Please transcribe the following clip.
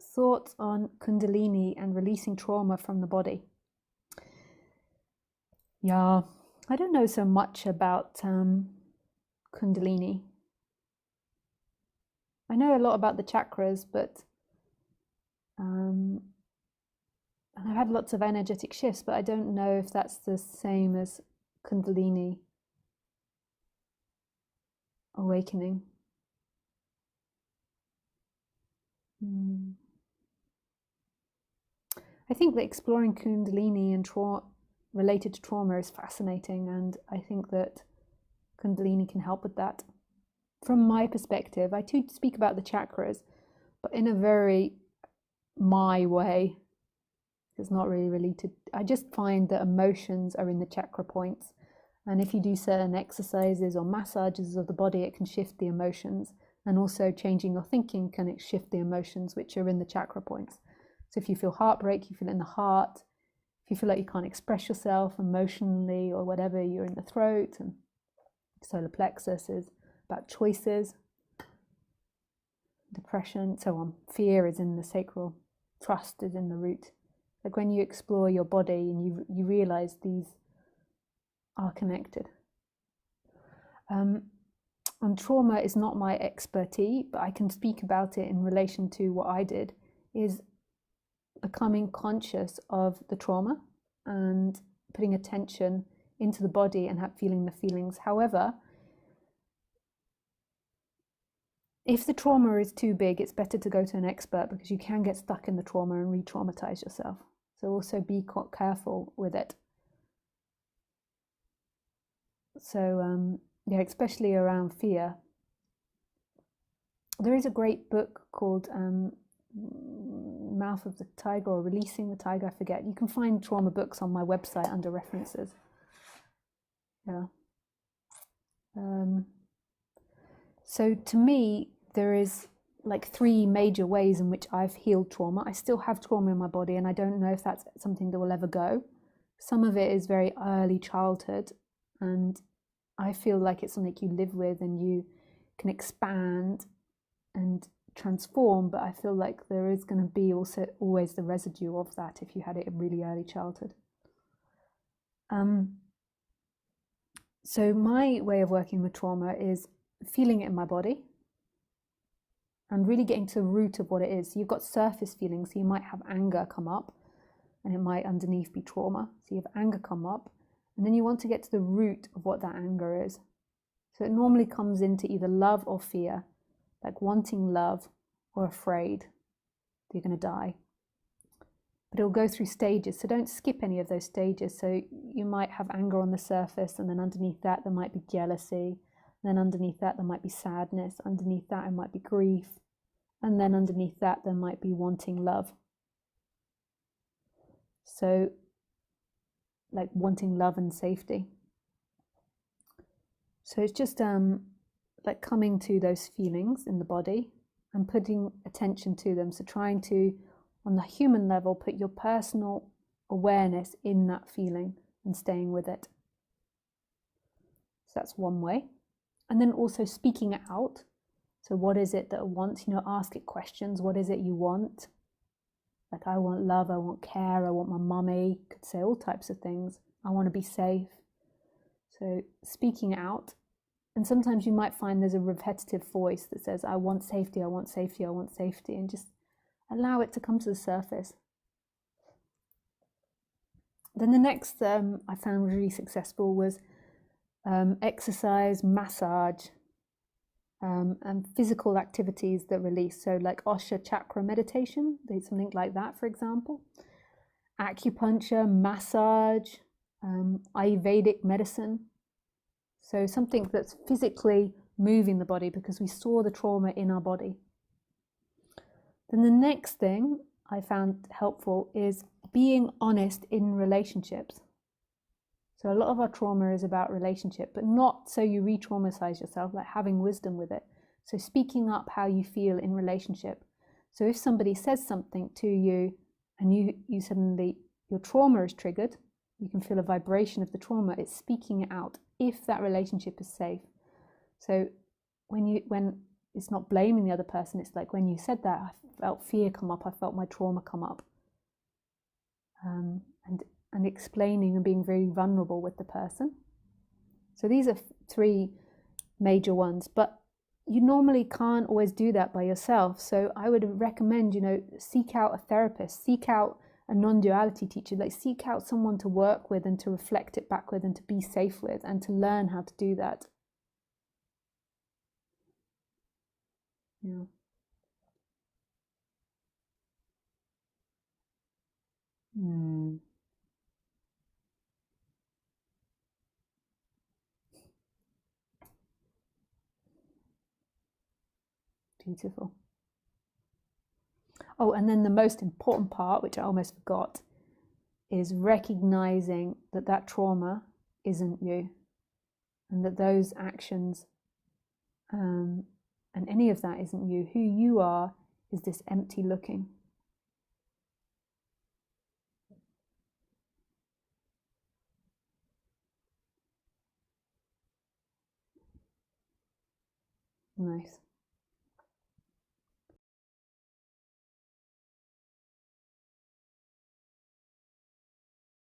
thoughts on Kundalini and releasing trauma from the body. Yeah, I don't know so much about Kundalini. I know a lot about the chakras, but and I've had lots of energetic shifts, but I don't know if that's the same as Kundalini awakening. I think that exploring Kundalini and related to trauma is fascinating, and I think that Kundalini can help with that. From my perspective, I too speak about the chakras, but in a very my way. It's not really related. I just find that emotions are in the chakra points, and if you do certain exercises or massages of the body, it can shift the emotions, and also changing your thinking can shift the emotions which are in the chakra points. So if you feel heartbreak, you feel it in the heart. If you feel like you can't express yourself emotionally or whatever, you're in the throat. And solar plexus is about choices, depression, so on. Fear is in the sacral, trust is in the root. Like when you explore your body and you realize these are connected. And trauma is not my expertise, but I can speak about it in relation to what I did, is becoming conscious of the trauma and putting attention into the body and feeling the feelings. However, if the trauma is too big, it's better to go to an expert, because you can get stuck in the trauma and re-traumatize yourself. So also be careful with it. So yeah, especially around fear. There is a great book called Mouth of the Tiger or Releasing the Tiger, I forget. You can find trauma books on my website under references. Yeah. So to me, there is like 3 major ways in which I've healed trauma. I still have trauma in my body, and I don't know if that's something that will ever go. Some of it is very early childhood, and I feel like it's something you live with and you can expand and transform, but I feel like there is going to be also always the residue of that if you had it in really early childhood. So my way of working with trauma is feeling it in my body and really getting to the root of what it is. So you've got surface feelings, so you might have anger come up, and it might underneath be trauma. So you have anger come up, and then you want to get to the root of what that anger is. So it normally comes into either love or fear, like wanting love or afraid that you're going to die. But it'll go through stages, so don't skip any of those stages. So you might have anger on the surface, and then underneath that there might be jealousy, then underneath that there might be sadness, underneath that it might be grief, and then underneath that there might be wanting love. So like wanting love and safety. So it's just like coming to those feelings in the body and putting attention to them. So trying to, on the human level, put your personal awareness in that feeling and staying with it. So that's one way. And then also speaking it out. So what is it that I want? You know, ask it questions. What is it you want? Like, I want love, I want care, I want my mummy. Could say all types of things. I want to be safe. So speaking it out. And sometimes you might find there's a repetitive voice that says, I want safety, I want safety, I want safety. And just allow it to come to the surface. Then the next I found really successful was exercise, massage, and physical activities that release. So like Osha chakra meditation, something like that, for example. Acupuncture, massage, Ayurvedic medicine. So something that's physically moving the body, because we store the trauma in our body. Then the next thing I found helpful is being honest in relationships. So a lot of our trauma is about relationship, but not so you re-traumatize yourself, like having wisdom with it. So speaking up how you feel in relationship. So if somebody says something to you and you suddenly, your trauma is triggered, you can feel a vibration of the trauma, it's speaking it out if that relationship is safe. So when it's not blaming the other person. It's like, when you said that, I felt fear come up, I felt my trauma come up. And explaining and being very vulnerable with the person. So these are 3 major ones, but you normally can't always do that by yourself. So I would recommend, seek out a therapist, seek out a non-duality teacher, like seek out someone to work with and to reflect it back with and to be safe with and to learn how to do that. Yeah. Beautiful. Oh, and then the most important part, which I almost forgot, is recognizing that that trauma isn't you, and that those actions and any of that isn't you. Who you are is this empty looking. Nice.